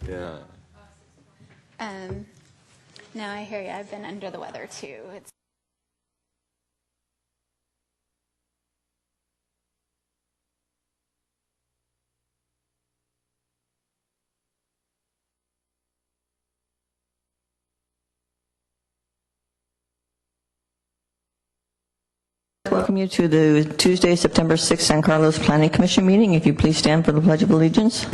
Yeah. No, I hear you. I've been under the weather too. It's Welcome you to the Tuesday, September 6th San Carlos Planning Commission meeting. If you please stand for the Pledge of Allegiance.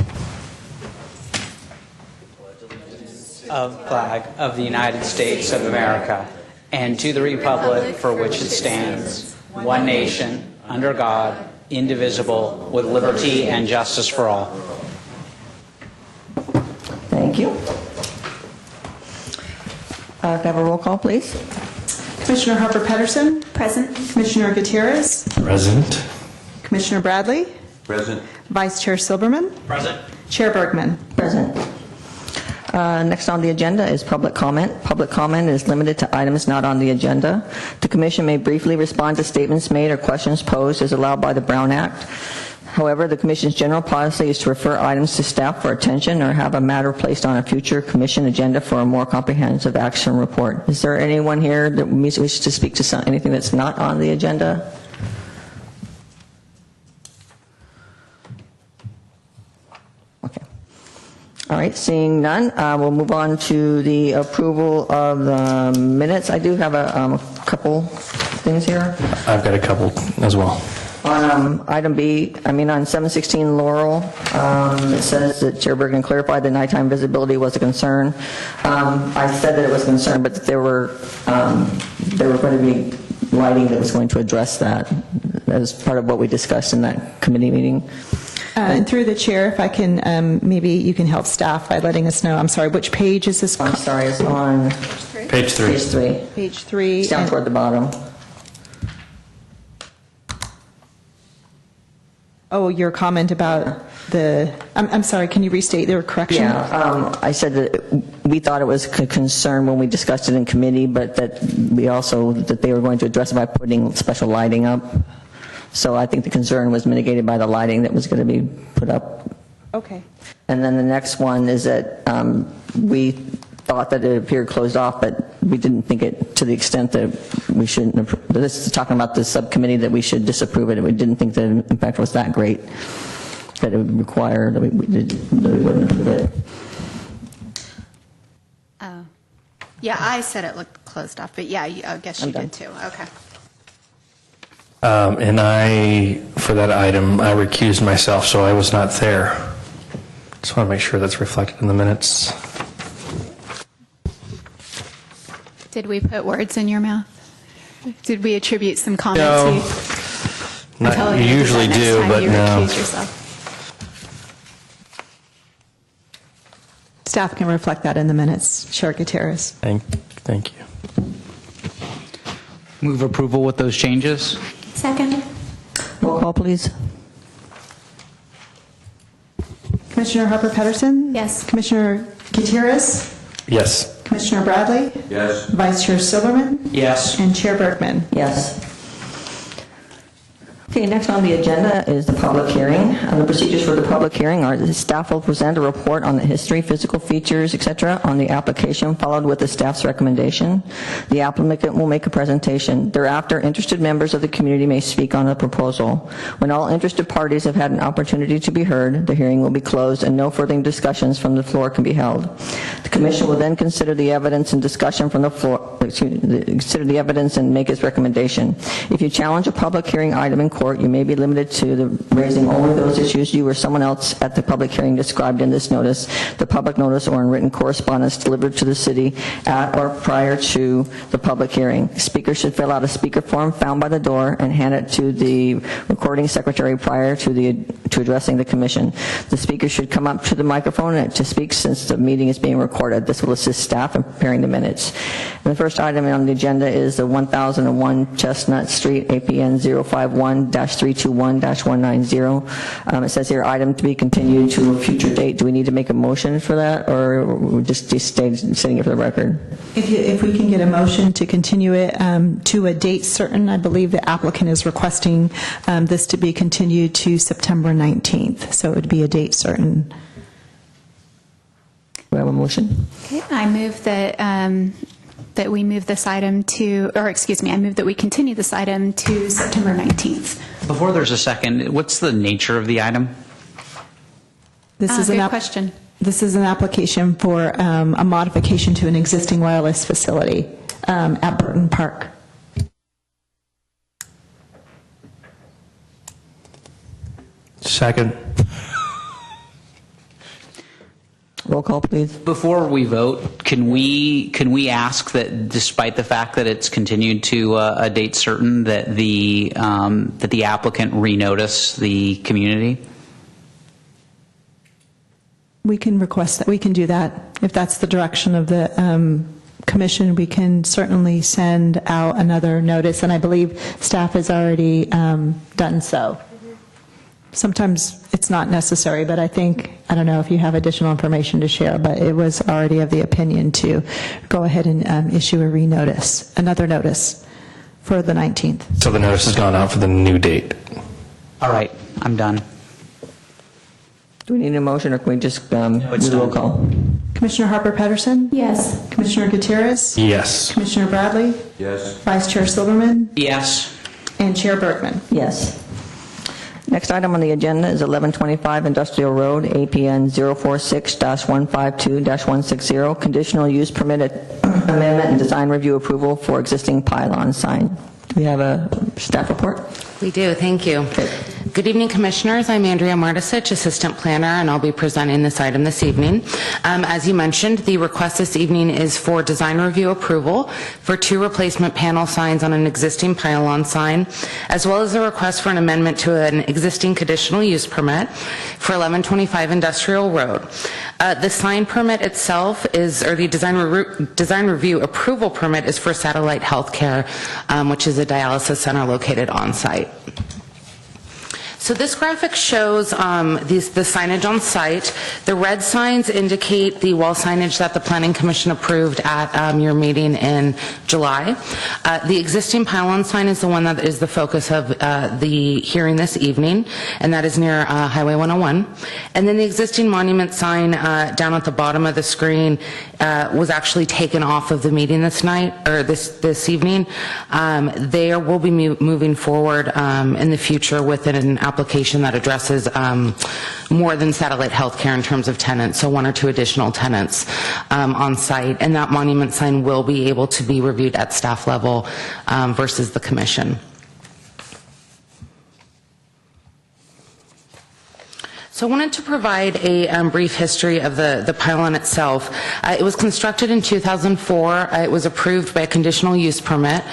Of flag of the United States of America and to the republic for which it stands, one nation, under God, indivisible, with liberty and justice for all. Thank you. Can I have a roll call, please? Commissioner Harper Pedersen. Present. Commissioner Gutierrez. Present. Commissioner Bradley. Present. Vice Chair Silberman. Present. Chair Bergman. Present. Next on the agenda is public comment. Public comment is limited to items not on the agenda. The commission may briefly respond to statements made or questions posed as allowed by the Brown Act. However, the commission's general policy is to refer items to staff for attention or have a matter placed on a future commission agenda for a more comprehensive action report. Is there anyone here that wishes to speak to anything that's not on the agenda? Okay. All right, seeing none, we'll move on to the approval of the minutes. I do have a couple things here. I've got a couple as well. On item B, on 716 Laurel, it says that Chair Bergen clarified that nighttime visibility was a concern. I said that it was a concern, but that there were going to be lighting that was going to address that as part of what we discussed in that committee meeting. And through the chair, if I can, maybe you can help staff by letting us know. I'm sorry, which page is this? I'm sorry, it's on Page 3. page 3. Page 3. It's down toward the bottom. Oh, your comment about the, I'm sorry, can you restate the correction? Yeah, I said that we thought it was a concern when we discussed it in committee, but that they were going to address it by putting special lighting up. So I think the concern was mitigated by the lighting that was going to be put up. Okay. And then the next one is that we thought that it appeared closed off, but we didn't think it to the extent that we shouldn't. This is talking about the subcommittee that we should disapprove it. We didn't think the impact was that great that it would require that we wouldn't approve it. Oh. Yeah, I said it looked closed off, but yeah, I guess you did too. Okay. And for that item, I recused myself, so I was not there. Just want to make sure that's reflected in the minutes. Did we put words in your mouth? Did we attribute some comments No. to you? Not, Tell you to usually that next do, time but you no. recuse yourself. Staff can reflect that in the minutes. Chair Gutierrez. Thank you. Move approval with those changes. Second. Roll call, please. Commissioner Harper Pedersen? Yes. Commissioner Gutierrez? Yes. Commissioner Bradley? Yes. Vice Chair Silberman? Yes. And Chair Bergman. Yes. Okay, next on the agenda is the public hearing. The procedures for the public hearing are the staff will present a report on the history, physical features, etc., on the application, followed with the staff's recommendation. The applicant will make a presentation. Thereafter, interested members of the community may speak on the proposal. When all interested parties have had an opportunity to be heard, the hearing will be closed and no further discussions from the floor can be held. The commission will then consider the evidence and discussion from the floor, consider the evidence and make its recommendation. If you challenge a public hearing item in court, you may be limited to raising only those issues you or someone else at the public hearing described in this notice, the public notice, or in written correspondence delivered to the city at or prior to the public hearing. Speakers should fill out a speaker form found by the door and hand it to the recording secretary prior to addressing the commission. The speaker should come up to the microphone to speak since the meeting is being recorded. This will assist staff in preparing the minutes. And the first item on the agenda is the 1001 Chestnut Street, APN 051-321-190. It says here, item to be continued to a future date. Do we need to make a motion for that, or we're just stating it for the record? If we can get a motion to continue it to a date certain, I believe the applicant is requesting this to be continued to September 19th, so it would be a date certain. Do we have a motion? Okay, I move that we move this item to, or excuse me, I move that we continue this item to September 19th. Before there's a second, what's the nature of the item? This is Good question. This is an application for a modification to an existing wireless facility at Burton Park. Roll call, please. Before we vote, can we ask that, despite the fact that it's continued to a date certain, that the applicant renotice the community? We can request that, we can do that. If that's the direction of the commission, we can certainly send out another notice, and I believe staff has already done so. Sometimes it's not necessary, but I don't know if you have additional information to share, but it was already of the opinion to go ahead and issue another notice for the 19th. So the notice has gone out for the new date. All right, I'm done. Do we need a motion, or can we just do it's the roll done. call? Commissioner Harper Pedersen? Yes. Commissioner Gutierrez? Yes. Commissioner Bradley? Yes. Vice Chair Silverman? Yes. And Chair Bergman? Yes. Next item on the agenda is 1125 Industrial Road, APN 046-152-160, conditional use permit amendment and design review approval for existing pylon sign. Do we have a staff report? We do, thank you. Good evening, Commissioners. I'm Andrea Martisich, Assistant Planner, and I'll be presenting this item this evening. As you mentioned, the request this evening is for design review approval for 2 replacement panel signs on an existing pylon sign, as well as a request for an amendment to an existing conditional use permit for 1125 Industrial Road. The sign permit itself or the design review approval permit is for Satellite Healthcare, which is a dialysis center located on site. So this graphic shows the signage on site. The red signs indicate the wall signage that the Planning Commission approved at your meeting in July. The existing pylon sign is the one that is the focus of the hearing this evening, and that is near Highway 101. And then the existing monument sign down at the bottom of the screen was actually taken off of the meeting this evening. They will be moving forward in the future with an application that addresses more than Satellite Healthcare in terms of tenants, so 1 or 2 additional tenants on site, and that monument sign will be able to be reviewed at staff level versus the commission. So I wanted to provide a brief history of the pylon itself. It was constructed in 2004. It was approved by a conditional use permit,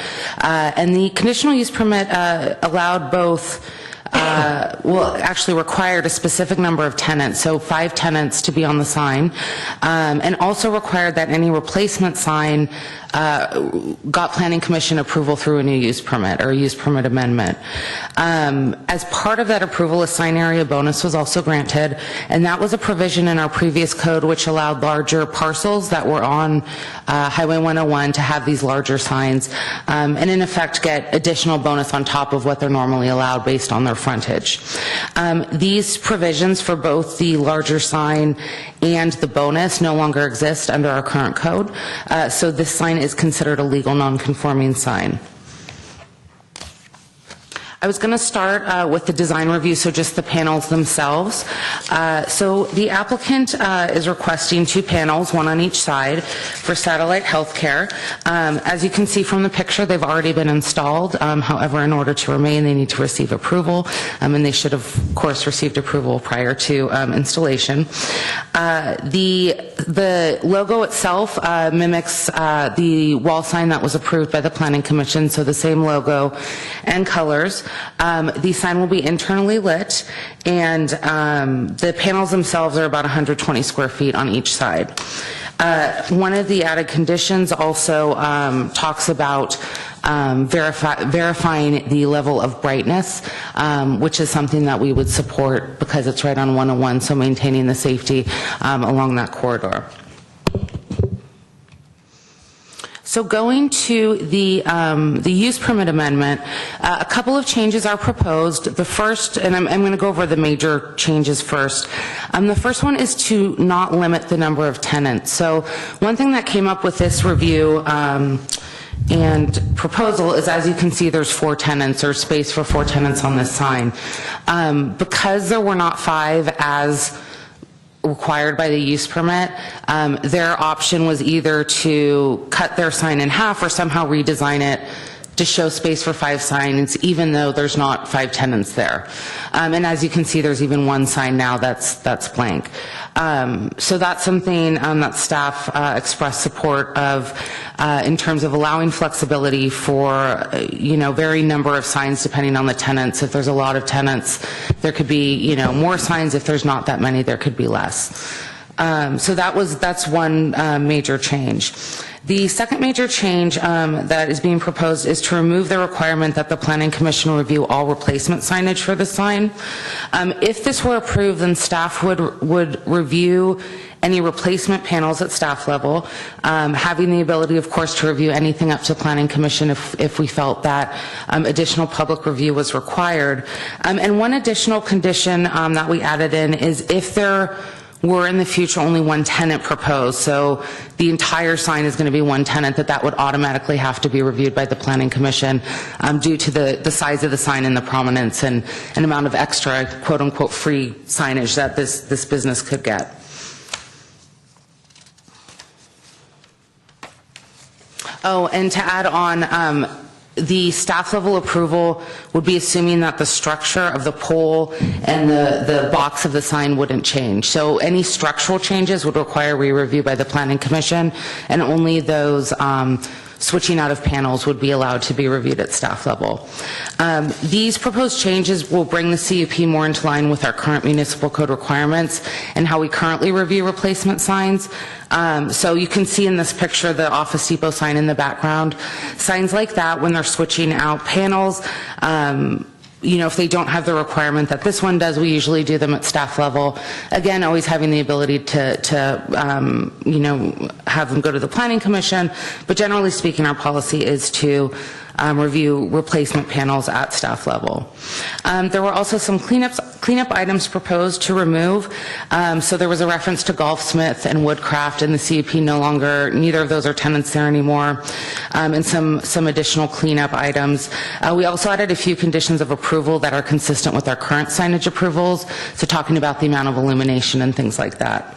and the conditional use permit allowed both actually required a specific number of tenants, so 5 tenants to be on the sign, and also required that any replacement sign got Planning Commission approval through a new use permit or a use permit amendment. As part of that approval, a sign area bonus was also granted, and that was a provision in our previous code which allowed larger parcels that were on Highway 101 to have these larger signs, and in effect get additional bonus on top of what they're normally allowed based on their frontage. These provisions for both the larger sign and the bonus no longer exist under our current code, so this sign is considered a legal non-conforming sign. I was going to start with the design review, so just the panels themselves. So the applicant is requesting 2 panels, 1 on each side, for Satellite Healthcare. As you can see from the picture, they've already been installed. However, in order to remain, they need to receive approval, and they should have, of course, received approval prior to installation. The logo itself mimics the wall sign that was approved by the Planning Commission, so the same logo and colors. The sign will be internally lit, and the panels themselves are about 120 square feet on each side. One of the added conditions also talks about verifying the level of brightness, which is something that we would support because it's right on 101, so maintaining the safety along that corridor. So going to the use permit amendment, a couple of changes are proposed. The first, and I'm going to go over the major changes first. The first one is to not limit the number of tenants. So one thing that came up with this review and proposal is, as you can see, there's 4 tenants, or space for 4 tenants on this sign. Because there were not 5 as required by the use permit, their option was either to cut their sign in half or somehow redesign it to show space for 5 signs, even though there's not 5 tenants there. And as you can see, there's even one sign now that's blank. So that's something that staff expressed support of in terms of allowing flexibility for, varying number of signs depending on the tenants. If there's a lot of tenants, there could be, more signs. If there's not that many, there could be less. So that's one major change. The second major change that is being proposed is to remove the requirement that the Planning Commission review all replacement signage for the sign. If this were approved, then staff would review any replacement panels at staff level, having the ability, of course, to review anything up to Planning Commission if we felt that additional public review was required. And one additional condition that we added in is if there were in the future only one tenant proposed, so the entire sign is going to be one tenant, that would automatically have to be reviewed by the Planning Commission due to the size of the sign and the prominence and an amount of extra quote-unquote free signage that this business could get. Oh, and to add on, the staff level approval would be assuming that the structure of the pole and the box of the sign wouldn't change. So any structural changes would require re-review by the Planning Commission, and only those switching out of panels would be allowed to be reviewed at staff level. These proposed changes will bring the CUP more into line with our current municipal code requirements and how we currently review replacement signs. So you can see in this picture the Office Depot sign in the background. Signs like that, when they're switching out panels, if they don't have the requirement that this one does, we usually do them at staff level. Again, always having the ability to have them go to the Planning Commission, but generally speaking, our policy is to review replacement panels at staff level. There were also some cleanup items proposed to remove. So there was a reference to Golfsmith and Woodcraft, and the CUP neither of those are tenants there anymore, and some additional cleanup items. We also added a few conditions of approval that are consistent with our current signage approvals, so talking about the amount of illumination and things like that.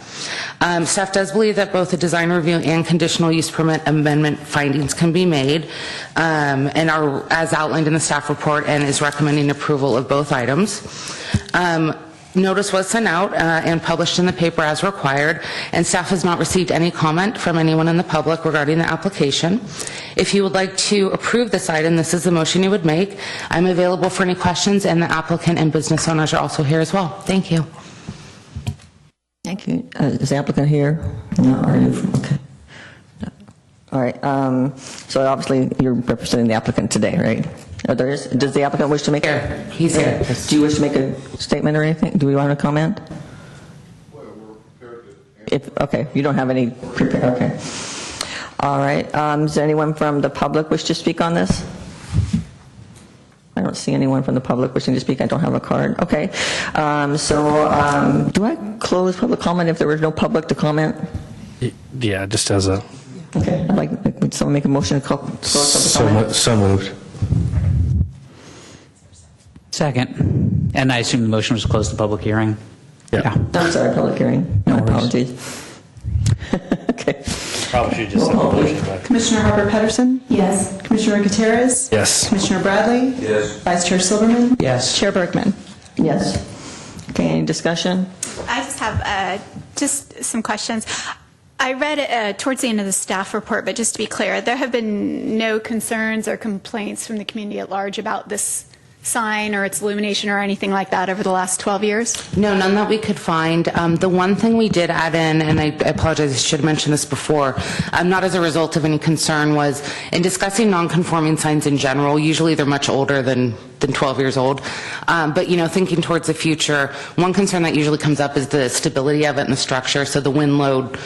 Staff does believe that both a design review and conditional use permit amendment findings can be made, and are as outlined in the staff report, and is recommending approval of both items. Notice was sent out and published in the paper as required, and staff has not received any comment from anyone in the public regarding the application. If you would like to approve this item, this is the motion you would make. I'm available for any questions, and the applicant and business owners are also here as well. Thank you. Thank you. Is the applicant here? No, are you? Okay. All right. So obviously you're representing the applicant today, right? Does the applicant wish to make a... He's here. Do you wish to make a statement or anything? Do we want to comment? Well, we're prepared to... Okay, you don't have any prepared. Okay. All right. Is there anyone from the public wish to speak on this? I don't see anyone from the public wishing to speak. I don't have a card. Okay. Do I close public comment if there was no public to comment? Yeah, just as a... Okay. Would someone make a motion to close public comment? So moved. Second. And I assume the motion was to close the public hearing? Yeah. I'm sorry, public hearing. My apologies. Okay. Probably should just have a motion, but... Commissioner Harper Pedersen? Yes. Commissioner Gutierrez? Yes. Commissioner Bradley? Yes. Vice Chair Silverman? Yes. Chair Bergman? Yes. Okay, any discussion? I just have just some questions. I read towards the end of the staff report, but just to be clear, there have been no concerns or complaints from the community at large about this sign or its illumination or anything like that over the last 12 years? No, none that we could find. The one thing we did add in, and I apologize, I should have mentioned this before, not as a result of any concern, was in discussing non-conforming signs in general, usually they're much older than 12 years old. But, thinking towards the future, one concern that usually comes up is the stability of it and the structure, so the wind load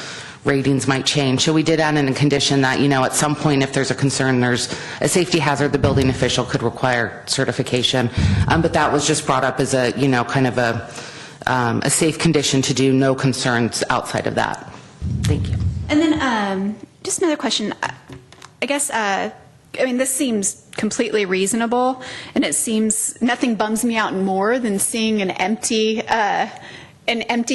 ratings might change. So we did add in a condition that, at some point, if there's a concern, there's a safety hazard, the building official could require certification. But that was just brought up as a, kind of a safe condition to do, no concerns outside of that. Thank you. And then just another question. I guess, this seems completely reasonable, and it seems nothing bums me out more than seeing an empty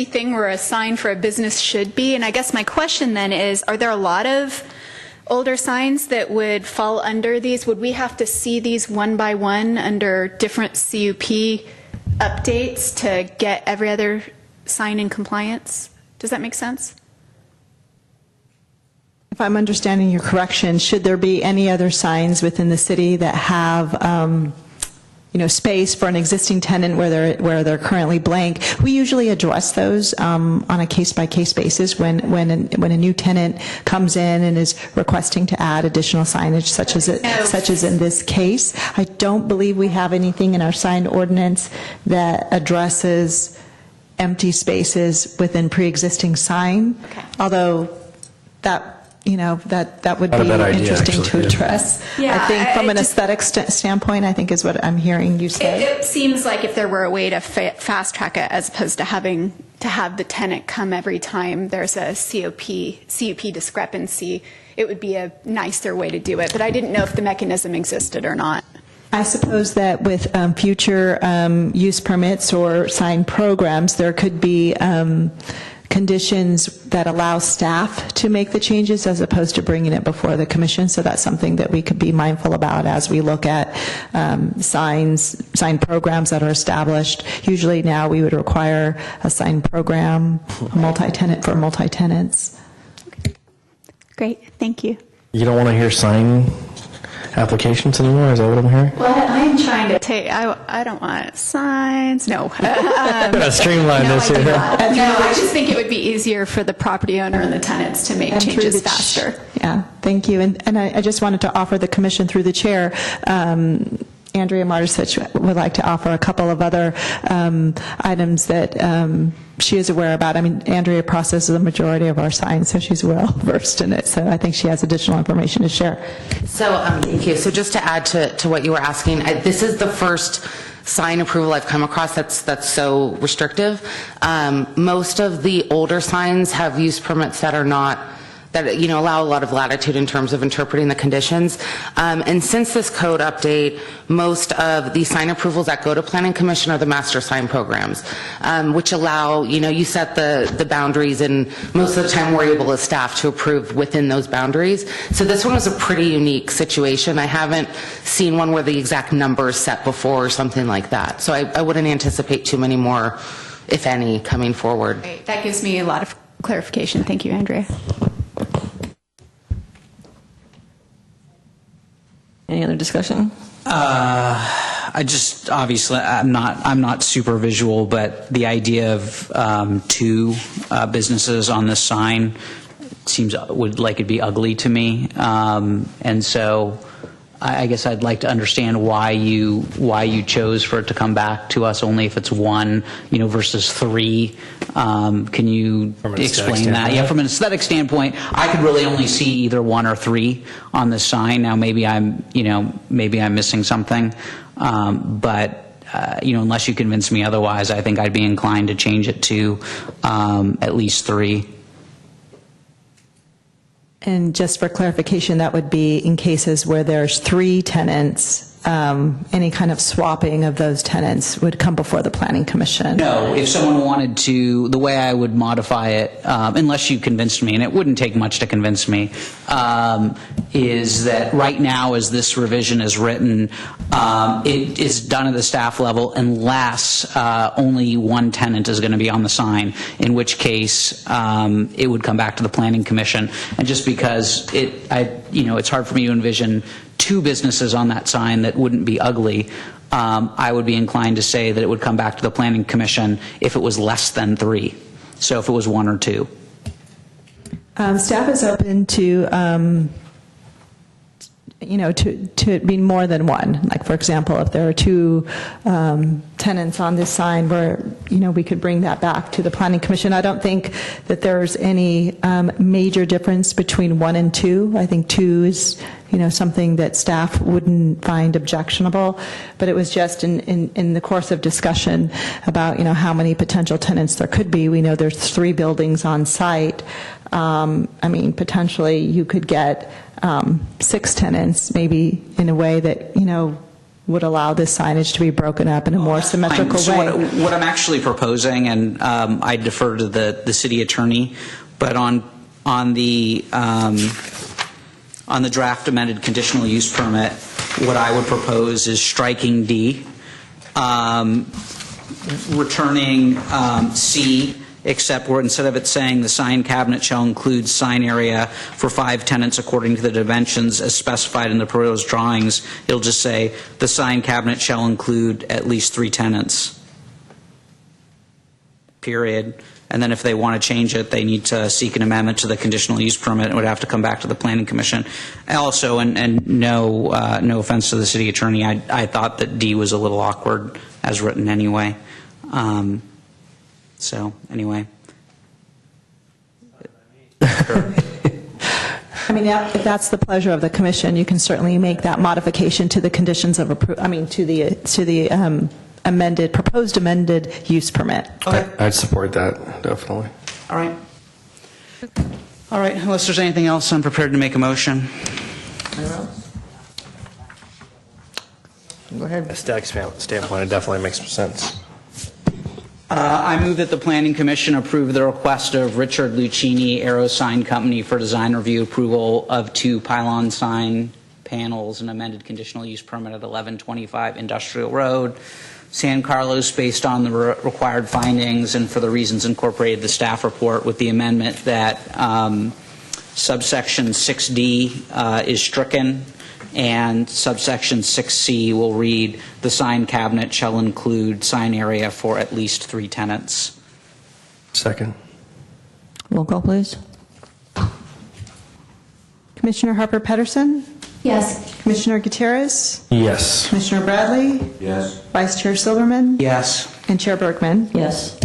thing where a sign for a business should be. And I guess my question then is, are there a lot of older signs that would fall under these? Would we have to see these one by one under different CUP updates to get every other sign in compliance? Does that make sense? If I'm understanding your correction, should there be any other signs within the city that have, space for an existing tenant where they're currently blank? We usually address those on a case-by-case basis when a new tenant comes in and is requesting to add additional signage, such as in this case. I don't believe we have anything in our sign ordinance that addresses empty spaces within pre-existing sign. Okay. Although that would Not a be bad idea, interesting actually, to address. Yeah, I think from I an just- aesthetic standpoint, I think is what I'm hearing you say. It seems like if there were a way to fast track it as opposed to having to have the tenant come every time there's a CUP discrepancy, it would be a nicer way to do it. But I didn't know if the mechanism existed or not. I suppose that with future use permits or sign programs, there could be conditions that allow staff to make the changes as opposed to bringing it before the commission. So that's something that we could be mindful about as we look at sign programs that are established. Usually now we would require a sign program, multi-tenant for multi-tenants. Great, thank you. You don't want to hear sign applications anymore? Is that what I'm hearing? Well, I'm trying to take, I don't want signs, no. Streamline No, this I do here. not. No, I just think it would be easier for the property owner and the tenants to make And through changes the faster. Yeah, thank you. And I just wanted to offer the commission through the chair, Andrea Martisich would like to offer a couple of other items that she is aware about. I mean, Andrea processes the majority of our signs, so she's well versed in it. So I think she has additional information to share. So, thank you. So just to add to what you were asking, this is the first sign approval I've come across that's so restrictive. Most of the older signs have use permits that are not, that allow a lot of latitude in terms of interpreting the conditions. And since this code update, most of the sign approvals that go to Planning Commission are the master sign programs, which allow, you set the boundaries, and most of the time we're able as staff to approve within those boundaries. So this one was a pretty unique situation. I haven't seen one where the exact number is set before or something like that. So I wouldn't anticipate too many more, if any, coming forward. Great. That gives me a lot of clarification. Thank you, Andrea. Any other discussion? Obviously, I'm not super visual, but the idea of two businesses on this sign would like it'd be ugly to me. And so I guess I'd like to understand why you chose for it to come back to us only if it's one, versus three. Can you From an aesthetic explain that? standpoint? Yeah, from an aesthetic standpoint, I could really only see either one or three on the sign. Now maybe I'm missing something, but unless you convince me otherwise, I think I'd be inclined to change it to at least three. And just for clarification, that would be in cases where there's three tenants, any kind of swapping of those tenants would come before the Planning Commission. No, if someone wanted to, the way I would modify it, unless you convinced me, and it wouldn't take much to convince me, is that right now as this revision is written, it is done at the staff level unless only one tenant is going to be on the sign, in which case it would come back to the Planning Commission. And just because it's hard for me to envision two businesses on that sign that wouldn't be ugly, I would be inclined to say that it would come back to the Planning Commission if it was less than three. So if it was one or two. Staff is open to to be more than one. Like, for example, if there are two tenants on this sign, where, we could bring that back to the Planning Commission. I don't think that there's any major difference between one and two. I think two is, something that staff wouldn't find objectionable. But it was just in the course of discussion about, how many potential tenants there could be. We know there's 3 buildings on site. Potentially you could get 6 tenants, maybe in a way that, would allow this signage to be broken up in a more symmetrical So way. what I'm actually proposing, and I defer to the city attorney, but on the on the draft amended conditional use permit, what I would propose is striking D, returning C, except where instead of it saying the sign cabinet shall include sign area for 5 tenants according to the dimensions as specified in the proposed drawings, it'll just say the sign cabinet shall include at least 3 tenants. Period. And then if they want to change it, they need to seek an amendment to the conditional use permit and would have to come back to the Planning Commission. Also, and no offense to the city attorney, I thought that D was a little awkward as written anyway. So, anyway. I mean, if that's the pleasure of the commission, you can certainly make that modification to the conditions of to the proposed amended use permit. I'd support that, definitely. All right. All right, unless there's anything else, I'm prepared to make a motion. Go ahead. Aesthetic standpoint, it definitely makes sense. I move that the Planning Commission approve the request of Richard Lucchini Aero Sign Company for design review approval of 2 pylon sign panels and amended conditional use permit at 1125 Industrial Road, San Carlos, based on the required findings and for the reasons incorporated in the staff report, with the amendment that subsection 6D is stricken, and subsection 6C will read, the sign cabinet shall include sign area for at least 3 tenants. Second. Roll call, please. Commissioner Harper Pedersen? Yes. Commissioner Gutierrez? Yes. Commissioner Bradley? Yes. Vice Chair Silverman? Yes. And Chair Bergman? Yes.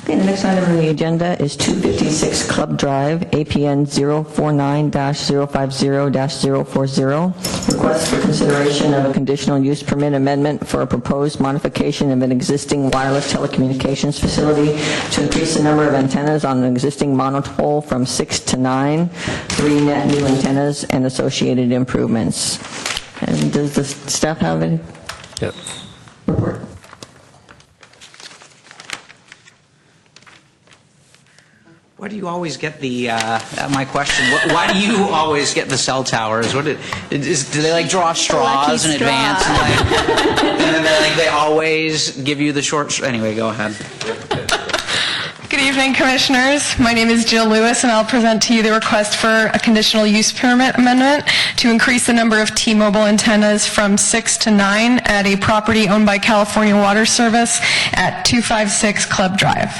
Okay, the next item on the agenda is 256 Club Drive, APN 049-050-040. Request for consideration of a conditional use permit amendment for a proposed modification of an existing wireless telecommunications facility to increase the number of antennas on an existing monopole from 6 to 9, 3 net new antennas, and associated improvements. And does the staff have any Yep. report? Why do you always get the, my question, why do you always get the cell towers? Do they like draw straws in straw. advance? And then they always give you the short, anyway, go ahead. Good evening, Commissioners. My name is Jill Lewis, and I'll present to you the request for a conditional use permit amendment to increase the number of T-Mobile antennas from 6 to 9 at a property owned by California Water Service at 256 Club Drive.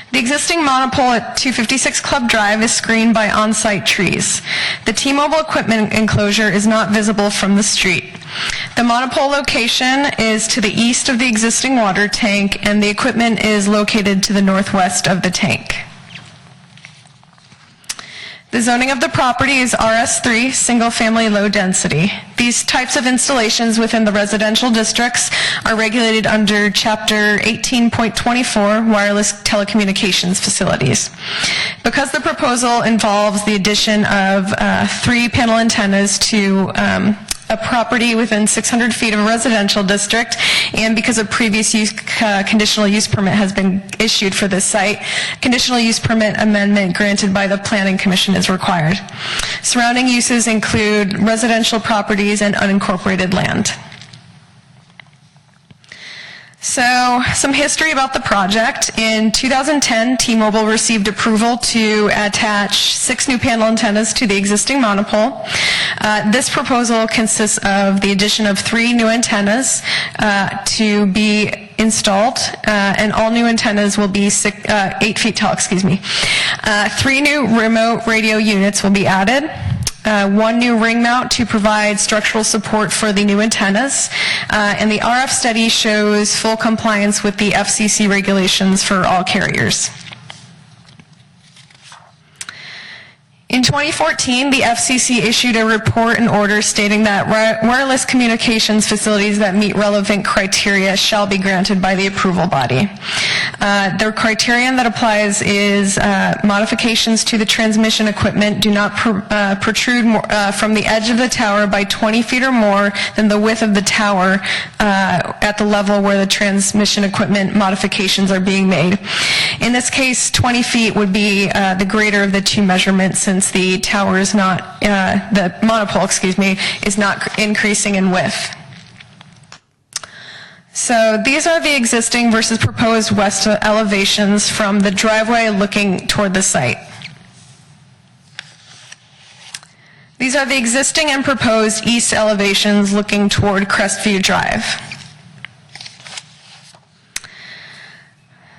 The existing monopole at 256 Club Drive is screened by on-site trees. The T-Mobile equipment enclosure is not visible from the street. The monopole location is to the east of the existing water tank, and the equipment is located to the northwest of the tank. The zoning of the property is RS3, single-family low density. These types of installations within the residential districts are regulated under Chapter 18.24, wireless telecommunications facilities. Because the proposal involves the addition of 3 panel antennas to a property within 600 feet of a residential district, and because a previous conditional use permit has been issued for this site, conditional use permit amendment granted by the Planning Commission is required. Surrounding uses include residential properties and unincorporated land. So, some history about the project. In 2010, T-Mobile received approval to attach 6 new panel antennas to the existing monopole. This proposal consists of the addition of 3 new antennas to be installed, and all new antennas will be 8 feet tall, 3 new remote radio units will be added. 1 new ring mount to provide structural support for the new antennas, and the RF study shows full compliance with the FCC regulations for all carriers. In 2014, the FCC issued a report and order stating that wireless communications facilities that meet relevant criteria shall be granted by the approval body. The criterion that applies is modifications to the transmission equipment do not protrude from the edge of the tower by 20 feet or more than the width of the tower at the level where the transmission equipment modifications are being made. In this case, 20 feet would be the greater of the two measurements, since the tower is not, the monopole, is not increasing in width. So these are the existing versus proposed west elevations from the driveway looking toward the site. These are the existing and proposed east elevations looking toward Crestview Drive.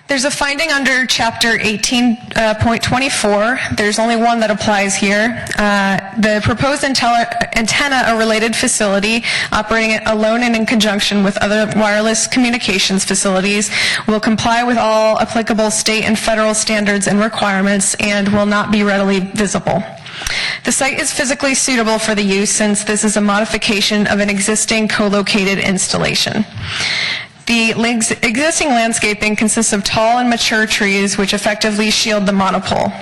There's a finding under Chapter 18.24. There's only one that applies here. The proposed antenna, a related facility operating alone and in conjunction with other wireless communications facilities, will comply with all applicable state and federal standards and requirements and will not be readily visible. The site is physically suitable for the use, since this is a modification of an existing co-located installation. The existing landscaping consists of tall and mature trees which effectively shield the monopole.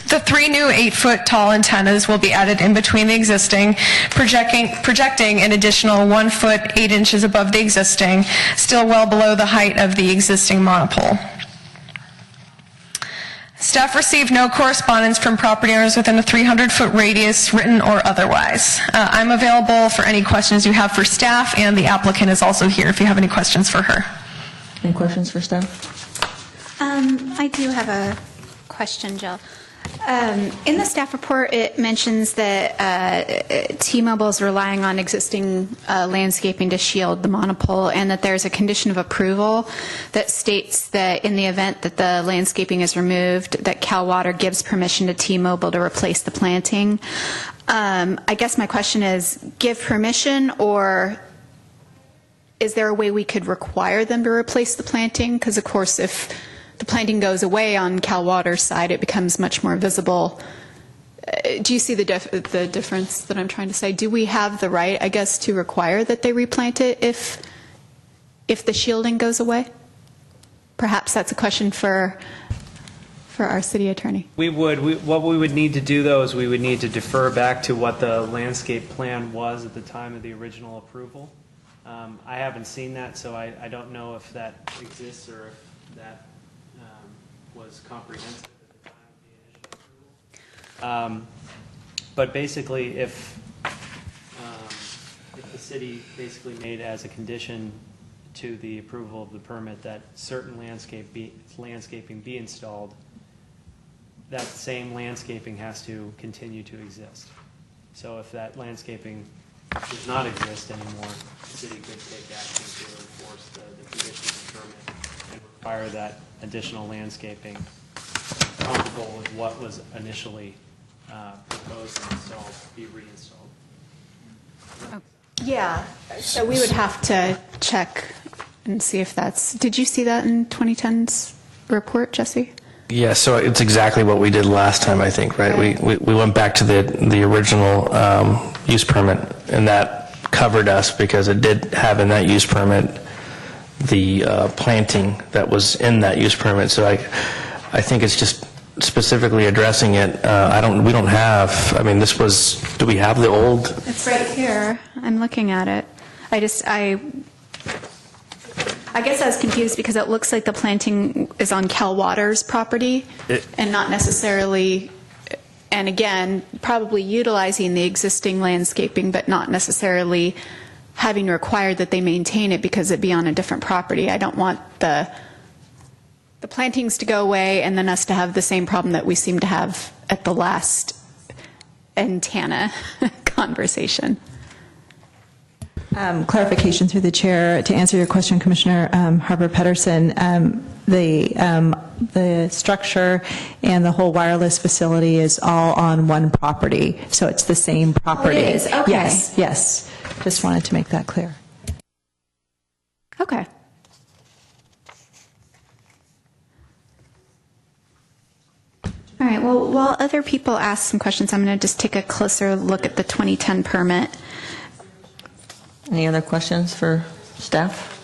The 3 new 8-foot tall antennas will be added in between the existing, projecting an additional 1 foot 8 inches above the existing, still well below the height of the existing monopole. Staff received no correspondence from property owners within a 300-foot radius, written or otherwise. I'm available for any questions you have for staff, and the applicant is also here if you have any questions for her. Any questions for staff? I do have a question, Jill. In the staff report, it mentions that T-Mobile is relying on existing landscaping to shield the monopole, and that there's a condition of approval that states that in the event that the landscaping is removed, that Cal Water gives permission to T-Mobile to replace the planting. I guess my question is, give permission, or is there a way we could require them to replace the planting? Because, of course, if the planting goes away on Cal Water's side, it becomes much more visible. Do you see the difference that I'm trying to say? Do we have the right, I guess, to require that they replant it if the shielding goes away? Perhaps that's a question for our city attorney. We would. What we would need to do, though, is we would need to defer back to what the landscape plan was at the time of the original approval. I haven't seen that, so I don't know if that exists or if that was comprehensive at the time of the initial approval. But basically, if the city basically made as a condition to the approval of the permit that certain landscaping be installed, that same landscaping has to continue to exist. So if that landscaping does not exist anymore, the city could take action to enforce the conditions of the permit and require that additional landscaping comparable with what was initially proposed and installed be reinstalled. Yeah, so we would have to check and see if that's, did you see that in 2010's report, Jesse? Yeah, so it's exactly what we did last time, I think, right? We went back to the original use permit, and that covered us because it did have in that use permit the planting that was in that use permit. So I think it's just specifically addressing it. We don't have, I mean, this was, do we have the old? It's right here. I'm looking at it. I guess I was confused because it looks like the planting is on Cal Water's property and not necessarily, and again, probably utilizing the existing landscaping, but not necessarily having required that they maintain it because it be on a different property. I don't want the plantings to go away and then us to have the same problem that we seem to have at the last antenna conversation. Clarification through the chair to answer your question, Commissioner Harper Pedersen. The structure and the whole wireless facility is all on one property, so it's the same property. Oh, it is? Okay. Yes. Just wanted to make that clear. Okay. All right, well, while other people ask some questions, I'm going to just take a closer look at the 2010 permit. Any other questions for staff?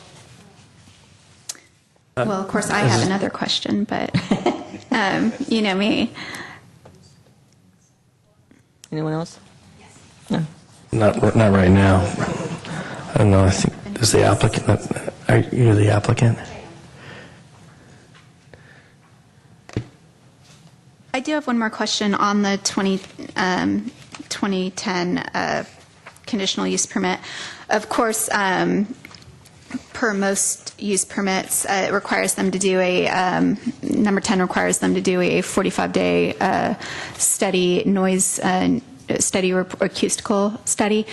Well, of course, I have another question, but you know me. Anyone else? Not right now. I don't know, I think, is the applicant, are you the applicant? I do have one more question on the 2010 conditional use permit. Of course, per most use permits, it requires them to do number 10 requires them to do a 45-day study, noise study or acoustical study.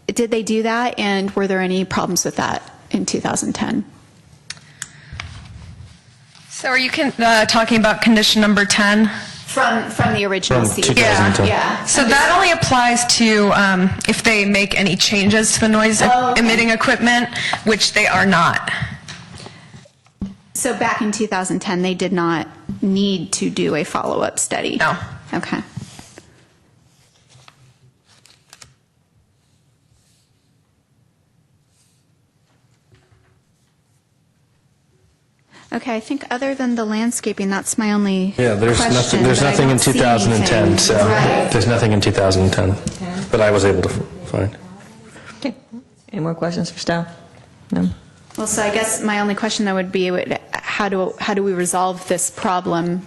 Did they do that, and were there any problems with that in 2010? So are you talking about condition number 10? From the original From CUP. 2010. Yeah. So that only applies to if they make any changes to the noise emitting equipment, which they are not. So back in 2010, they did not need to do a follow-up study? No. Okay. Okay, I think other than the landscaping, that's my only Yeah, there's question. nothing, there's but I nothing in don't see 2010, anything. so, Right. there's nothing in 2010 that I was able to find. Okay. Any more questions for staff? No? Well, so I guess my only question though would be, how do we resolve this problem?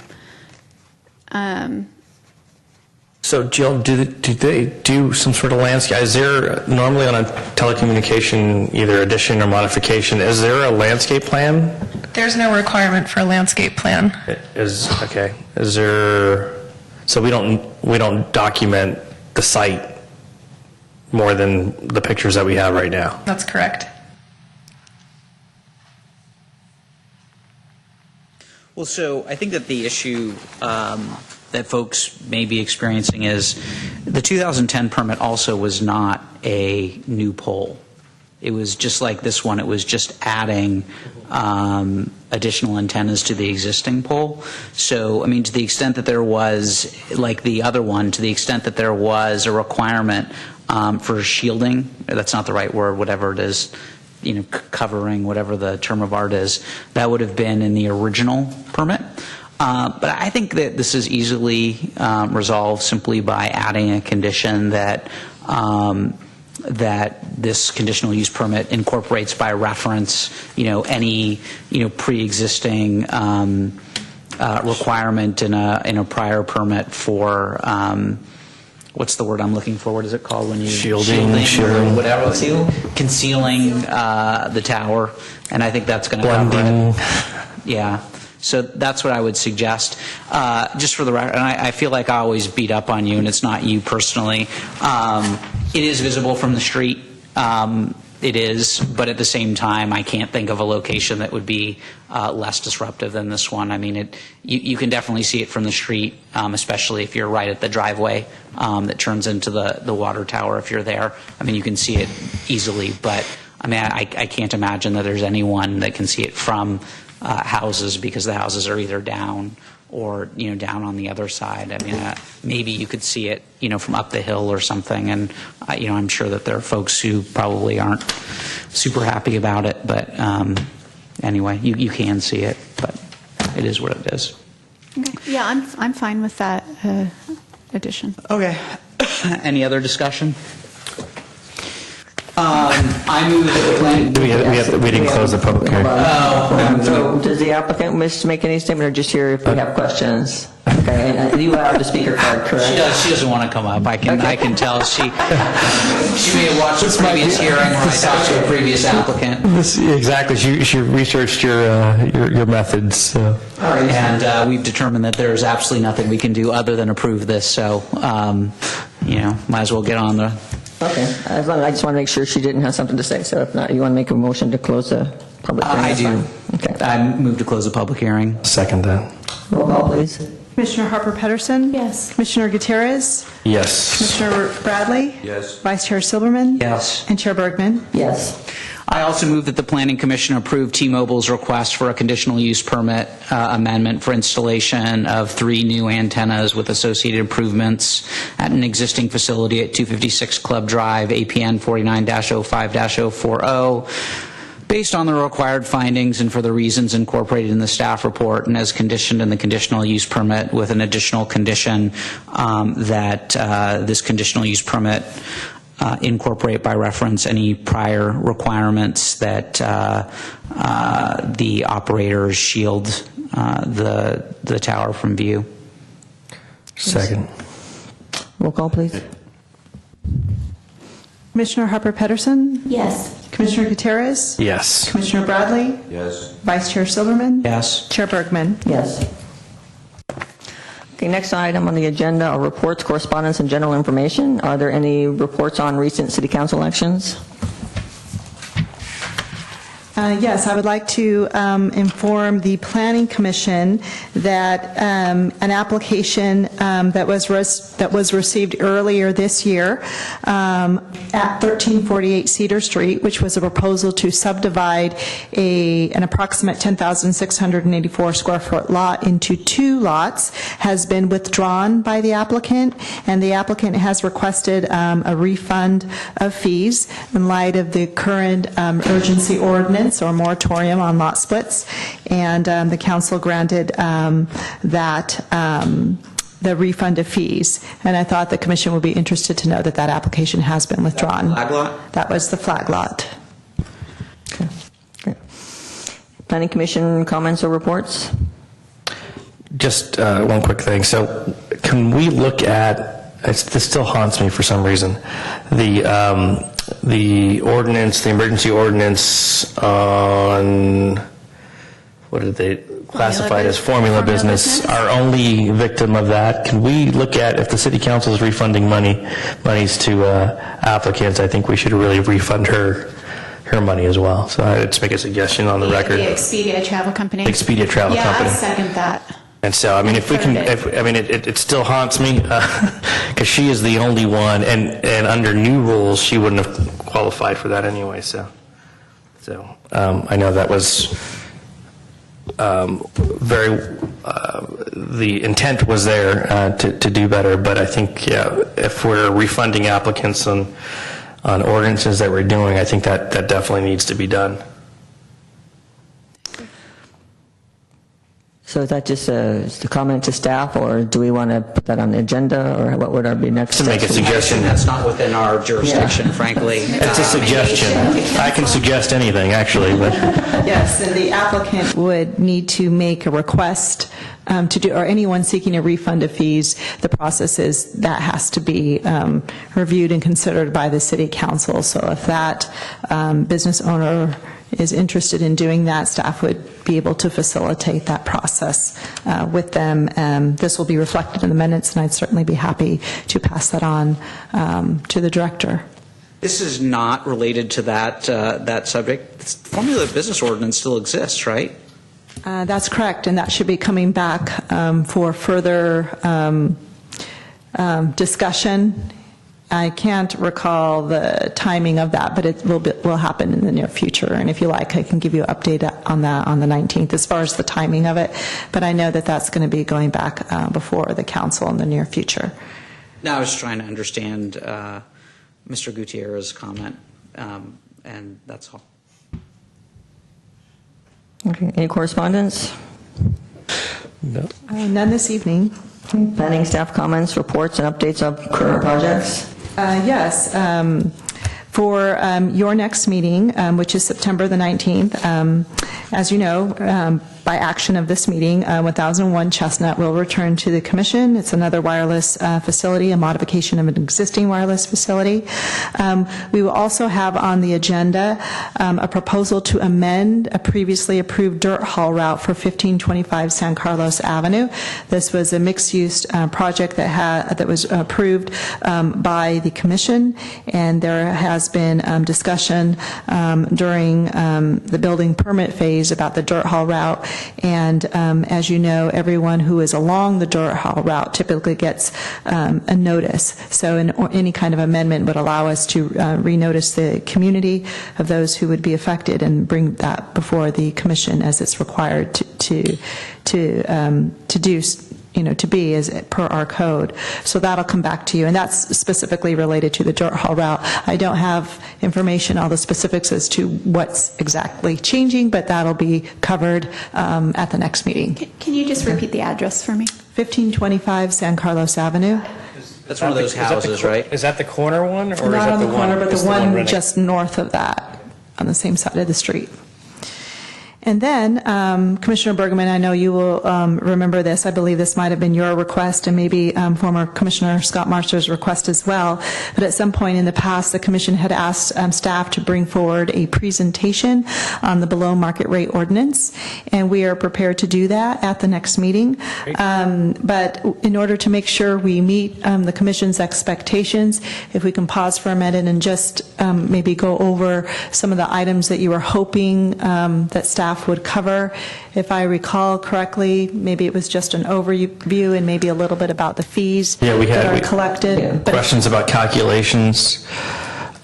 So Jill, do they do some sort of landscape? Is there, normally on a telecommunication, either addition or modification, is there a landscape plan? There's no requirement for a landscape plan. Okay, is there, so we don't document the site more than the pictures that we have right now? That's correct. Well, so I think that the issue that folks may be experiencing is the 2010 permit also was not a new pole. It was just like this one, it was just adding additional antennas to the existing pole. So, I mean, to the extent that there was, like the other one, to the extent that there was a requirement for shielding, that's not the right word, whatever it is, you know, covering, whatever the term of art is, that would have been in the original permit. But I think that this is easily resolved simply by adding a condition that that this conditional use permit incorporates by reference, you know, any, you know, pre-existing requirement in a prior permit for what's the word I'm looking for? What is it called when you Shielding. or whatever, concealing the tower, and I think that's going to cover Blending. it. Yeah. So that's what I would suggest. Just for the record, and I feel like I always beat up on you, and it's not you personally. It is visible from the street. It is, but at the same time, I can't think of a location that would be less disruptive than this one. I mean, you can definitely see it from the street, especially if you're right at the driveway that turns into the water tower. If you're there, I mean, you can see it easily. But I mean, I can't imagine that there's anyone that can see it from houses, because the houses are either down or, you know, down on the other side. I mean, maybe you could see it, you know, from up the hill or something, and, you know, I'm sure that there are folks who probably aren't super happy about it, but anyway, you can see it, but it is what it is. Okay. Yeah, I'm fine with that addition. Okay. Any other discussion? I move that the planning... We didn't close the public hearing. So does the applicant wish to make any statement, or just here if we have questions? Okay, and you have the speaker card, correct? She doesn't want to come up. I can tell she may have watched the previous hearing where I talked to a previous applicant. Exactly, she researched your methods, so. And we've determined that there's absolutely nothing we can do other than approve this, so, you know, might as well get on the... Okay, as long as I just want to make sure she didn't have something to say, so if not, you want to make a motion to close the public hearing? I that's do. fine. Okay. I move to close the public hearing. Second that. Roll call, please. Commissioner Harper Pedersen? Yes. Commissioner Gutierrez? Yes. Commissioner Bradley? Yes. Vice Chair Silberman? Yes. And Chair Bergman? Yes. I also move that the Planning Commission approve T-Mobile's request for a conditional use permit amendment for installation of 3 new antennas with associated improvements at an existing facility at 256 Club Drive, APN 49-05-040. based on the required findings and for the reasons incorporated in the staff report and as conditioned in the conditional use permit, with an additional condition that this conditional use permit incorporate by reference any prior requirements that the operators shield the tower from view. Second. Roll call, please. Commissioner Harper Pedersen? Yes. Commissioner Gutierrez? Yes. Commissioner Bradley? Yes. Vice Chair Silverman? Yes. Chair Bergman? Yes. Okay, next item on the agenda are reports, correspondence, and general information. Are there any reports on recent city council elections? Yes, I would like to inform the Planning Commission that an application that was received earlier this year at 1348 Cedar Street, which was a proposal to subdivide an approximate 10,684 square foot lot into 2 lots, has been withdrawn by the applicant, and the applicant has requested a refund of fees in light of the current urgency ordinance or moratorium on lot splits, and the council granted the refund of fees. And I thought the commission would be interested to know that that application has been withdrawn. Flag lot? That was the flag lot. Okay. Great. Planning Commission comments or reports? Just one quick thing. So can we look at, this still haunts me for some reason, the ordinance, the emergency ordinance on, what did they classify it as, formula business, our only victim of that. Can we look at, if the city council is refunding monies to applicants, I think we should really refund her money as well. So I'd just make a suggestion on the record. The Expedia Travel Company. Expedia Travel Company. Yeah, I second that. And so, I mean, if we can, it still haunts me, because she is the only one, and under new rules, she wouldn't have qualified for that anyway, so I know that was the intent was there to do better, but I think, yeah, if we're refunding applicants on ordinances that we're doing, I think that definitely needs to be done. So is that just a comment to staff, or do we want to put that on the agenda, or what would our be next To make a steps? suggestion. That's not within our jurisdiction, frankly. It's a suggestion. I can suggest anything, actually, but... Yes, and the applicant would need to make a request to do, or anyone seeking a refund of fees, the process is that has to be reviewed and considered by the city council. So if that business owner is interested in doing that, staff would be able to facilitate that process with them. This will be reflected in the minutes, and I'd certainly be happy to pass that on to the director. This is not related to that subject. Formula business ordinance still exists, right? That's correct, and that should be coming back for further discussion. I can't recall the timing of that, but it will happen in the near future. And if you like, I can give you an update on that on the 19th as far as the timing of it. But I know that that's going to be going back before the council in the near future. Now, I was trying to understand Mr. Gutierrez's comment, and that's all. Okay, any correspondence? No. None this evening. Planning staff comments, reports, and updates of current projects? Yes. For your next meeting, which is September the 19th, as you know, by action of this meeting, 1001 Chestnut will return to the commission. It's another wireless facility, a modification of an existing wireless facility. We will also have on the agenda a proposal to amend a previously approved dirt haul route for 1525 San Carlos Avenue. This was a mixed-use project that was approved by the commission, and there has been discussion during the building permit phase about the dirt haul route. And as you know, everyone who is along the dirt haul route typically gets a notice. So any kind of amendment would allow us to renotice the community of those who would be affected and bring that before the commission as it's required to do to be is per our code. So that'll come back to you, and that's specifically related to the dirt haul route. I don't have information, all the specifics as to what's exactly changing, but that'll be covered at the next meeting. Can you just repeat the address for me? 1525 San Carlos Avenue. That's one of those houses, right? Is that the corner one, or is Not that on the the corner, one? but is the one running- just north of that, on the same side of the street. And then, Commissioner Bergman, I know you will remember this. I believe this might have been your request and maybe former Commissioner Scott Marshall's request as well. But at some point in the past, the Commission had asked staff to bring forward a presentation on the below market rate ordinance, and we are prepared to do that at the next meeting. But in order to make sure we meet the Commission's expectations, if we can pause for a minute and just maybe go over some of the items that you were hoping that staff would cover. If I recall correctly, maybe it was just an overview and maybe a little bit about the fees that are collected. But questions about calculations.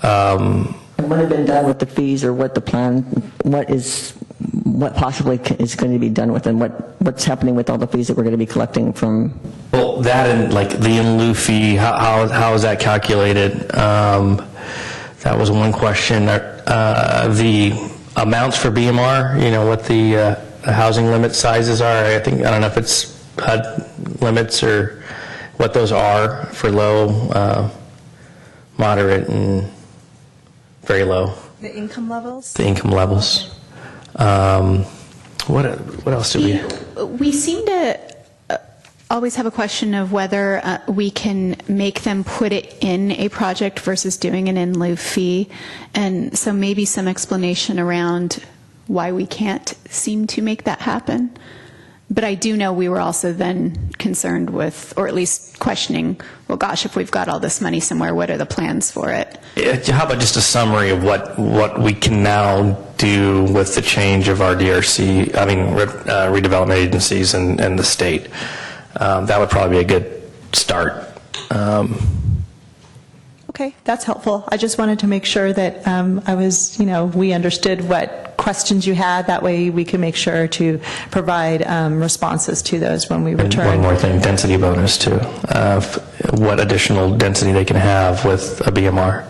And what had been done with the fees, or what the plan, what possibly is going to be done with them, what's happening with all the fees that we're going to be collecting from? Well, that and like the in lieu fee, how is that calculated? That was one question. The amounts for BMR, what the housing limit sizes are. I don't know if it's HUD limits or what those are for low, moderate, and very low. the income levels? The income levels. What else do we? We seem to always have a question of whether we can make them put it in a project versus doing an in lieu fee. And so maybe some explanation around why we can't seem to make that happen. But I do know we were also then concerned with, or at least questioning, well, gosh, if we've got all this money somewhere, what are the plans for it? How about just a summary of what we can now do with the change of our DRC, redevelopment agencies and the state? That would probably be a good start. Okay, that's helpful. I just wanted to make sure that we understood what questions you had. That way we can make sure to provide responses to those when we return. One more thing, density bonus too. What additional density they can have with a BMR.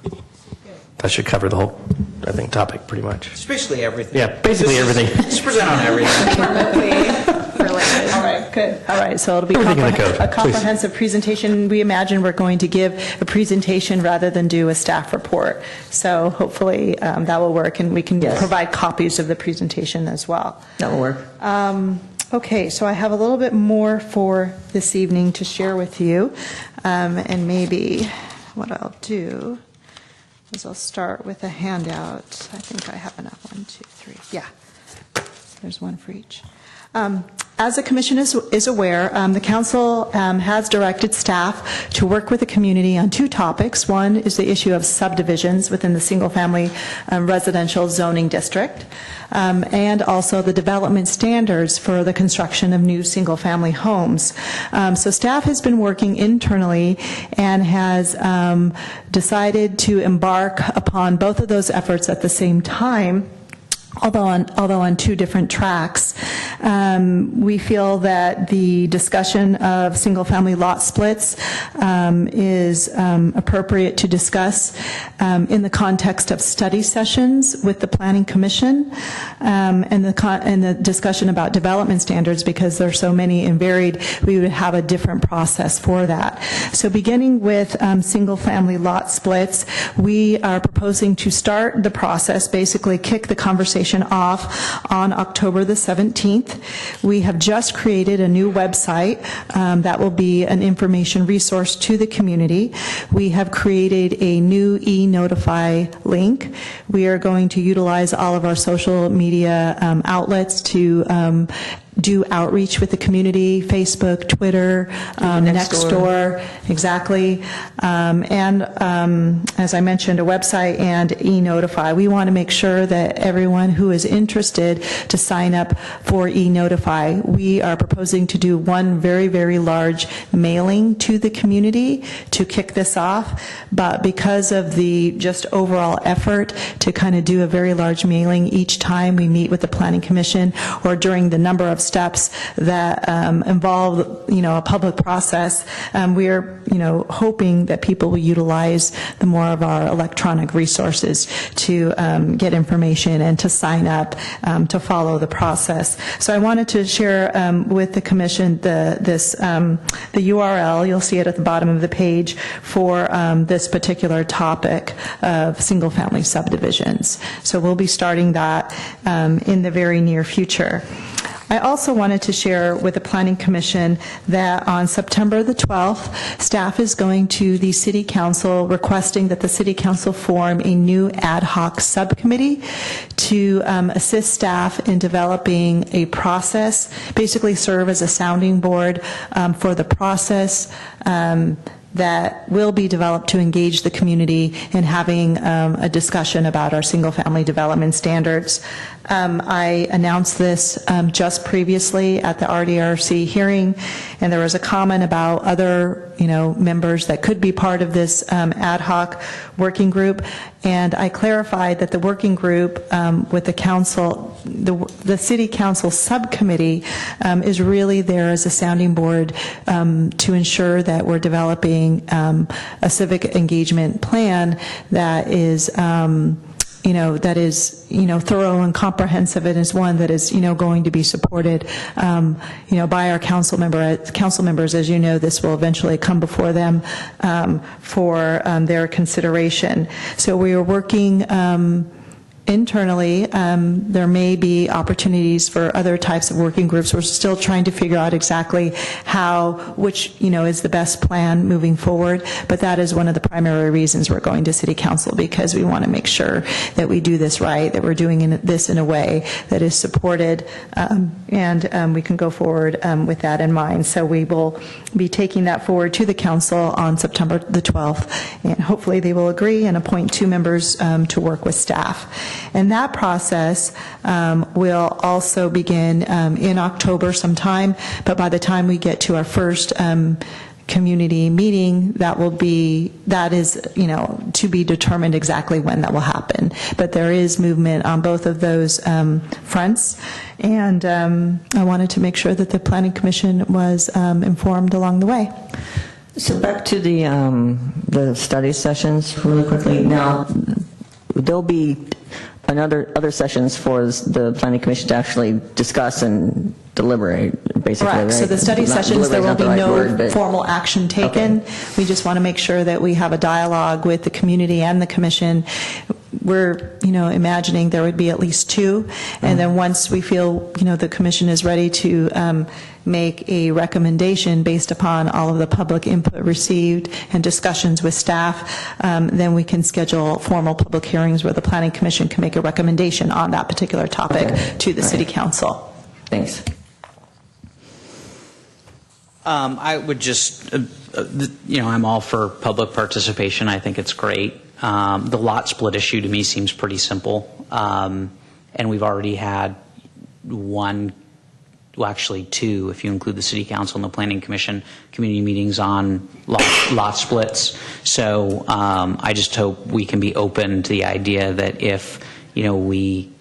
Okay. That should cover the whole, I think, topic pretty much. It's basically everything. Yeah, basically everything. Just present on everything. Related. All right, good. All right, so it'll be Everything in the code, a please. comprehensive presentation. We imagine we're going to give a presentation rather than do a staff report. So hopefully that will work, and we can provide copies of the presentation as well. That will work. Okay, so I have a little bit more for this evening to share with you, and maybe what I'll do is I'll start with a handout. I think I have enough. 1, 2, 3. Yeah, there's one for each. As the Commission is aware, the Council has directed staff to work with the community on 2 topics. One is the issue of subdivisions within the single-family residential zoning district, and also the development standards for the construction of new single-family homes. So staff has been working internally and has decided to embark upon both of those efforts at the same time, although on 2 different tracks. We feel that the discussion of single-family lot splits is appropriate to discuss in the context of study sessions with the Planning Commission, and the discussion about development standards, because there are so many and varied, we would have a different process for that. So beginning with single-family lot splits, we are proposing to start the process, basically kick the conversation off on October the 17th. We have just created a new website that will be an information resource to the community. We have created a new e-notify link. We are going to utilize all of our social media outlets to do outreach with the community, Facebook, Twitter, Nextdoor, exactly. And as I mentioned, a website and e-notify. We want to make sure that everyone who is interested to sign up for e-notify. We are proposing to do one very, very large mailing to the community to kick this off, but because of the just overall effort to kind of do a very large mailing each time we meet with the Planning Commission or during the number of steps that involve, a public process. We're, hoping that people will utilize the more of our electronic resources to get information and to sign up, to follow the process. So I wanted to share with the commission the URL, you'll see it at the bottom of the page, for this particular topic of single-family subdivisions. So we'll be starting that in the very near future. I also wanted to share with the Planning Commission that on September the 12th, staff is going to the City Council requesting that the City Council form a new ad hoc subcommittee to assist staff in developing a process, basically serve as a sounding board for the process that will be developed to engage the community in having a discussion about our single-family development standards. I announced this just previously at the RDRC hearing, and there was a comment about other, members that could be part of this ad hoc working group, and I clarified that the working group with the council, the City Council subcommittee is really there as a sounding board to ensure that we're developing a civic engagement plan that is thorough and comprehensive, and is one that is, going to be supported, by our council members. As you know, this will eventually come before them for their consideration. So we are working internally. There may be opportunities for other types of working groups. We're still trying to figure out exactly which is the best plan moving forward, but that is one of the primary reasons we're going to City Council, because we want to make sure that we do this right, that we're doing this in a way that is supported, and we can go forward with that in mind. So we will be taking that forward to the council on September the 12th, and hopefully they will agree and appoint 2 members to work with staff. And that process will also begin in October sometime, but by the time we get to our first community meeting, that is, to be determined exactly when that will happen. But there is movement on both of those fronts, and I wanted to make sure that the Planning Commission was informed along the way. So back to the study sessions really quickly. Now, there'll be other sessions for the Planning Commission to actually discuss and deliberate, basically, Correct. right? So the study Not sessions, there will deliberate be is not the right no word, but- formal action taken. Okay. We just want to make sure that we have a dialogue with the community and the commission. We're, imagining there would be at least 2, and then once we feel, the commission is ready to make a recommendation based upon all of the public input received and discussions with staff, then we can schedule formal public hearings where the Planning Commission can make a recommendation on that particular topic to the City Council. Thanks. I would just, I'm all for public participation. I think it's great. The lot split issue to me seems pretty simple. And we've already had 2, if you include the City Council and the Planning Commission, community meetings on lot splits. So I just hope we can be open to the idea that if, we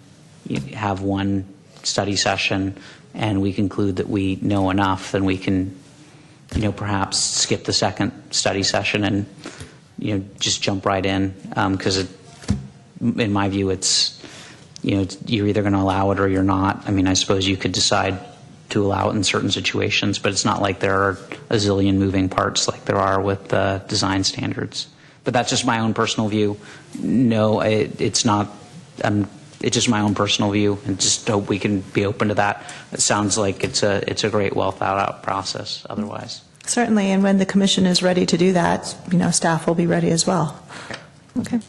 have one study session and we conclude that we know enough, then we can, perhaps skip the second study session and, just jump right in. Because in my view, it's, you're either going to allow it or you're not. I mean, I suppose you could decide to allow it in certain situations, but it's not like there are a zillion moving parts like there are with the design standards. But that's just my own personal view. No, it's not. It's just my own personal view, and just hope we can be open to that. It sounds like it's a great, well thought out process. Otherwise, Certainly, and when the commission is ready to do that, staff will be ready as well. Okay.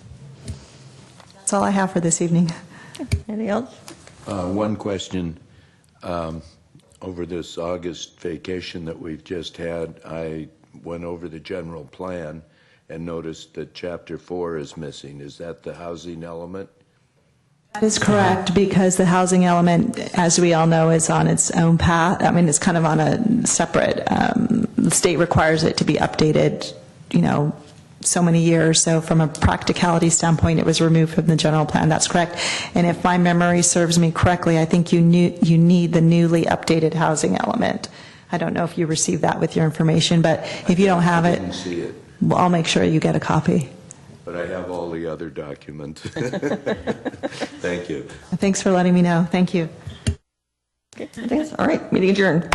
That's all I have for this evening. Anything else? One question. Over this August vacation that we've just had, I went over the general plan and noticed that Chapter 4 is missing. Is that the housing element? That is correct, because the housing element, as we all know, is on its own path. I mean, it's kind of on a separate, the state requires it to be updated, so many years, so from a practicality standpoint, it was removed from the general plan. That's correct. And if my memory serves me correctly, I think you need the newly updated housing element. I don't know if you received that with your information, but if you don't have I it, didn't see it, well, I'll make sure you get a copy. but I have all the other documents. Thank you. Thanks for letting me know. Thank you. Thanks. All right, meeting adjourned.